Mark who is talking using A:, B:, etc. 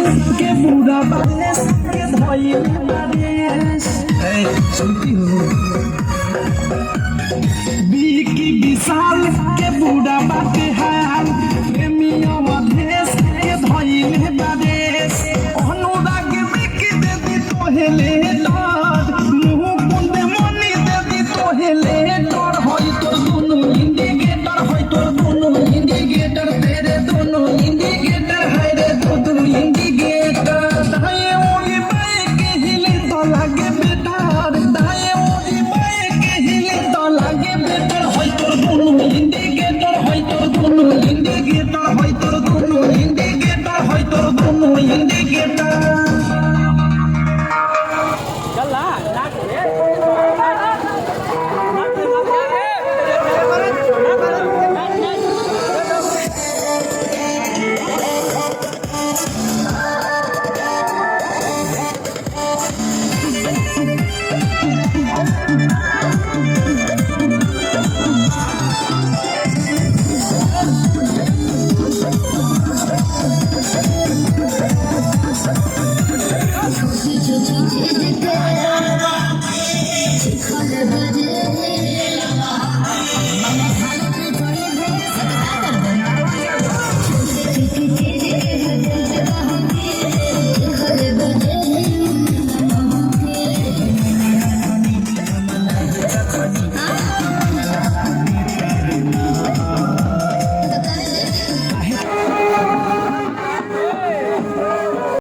A: के बुरा बालेस के धइल बारेस सुनती हो बीकी विशाल के बुरा बाते हाल प्रेमियों मधेस के धइल बारेस अनुराग बिकी देवी तोहेले लाड मुंह कुंडे मनी देवी तोहेले तोर होई तोर दोनों इंडिकेटर होई तोर दोनों इंडिकेटर तेरे दोनों इंडिकेटर है रे दोनों इंडिकेटर दाएं ओली बाएं के हिले तो लागे बेटा दाएं ओली बाएं के हिले तो लागे बेटा होई तोर दोनों इंडिकेटर होई तोर दोनों इंडिकेटर होई तोर दोनों इंडिकेटर होई तोर दोनों इंडिकेटर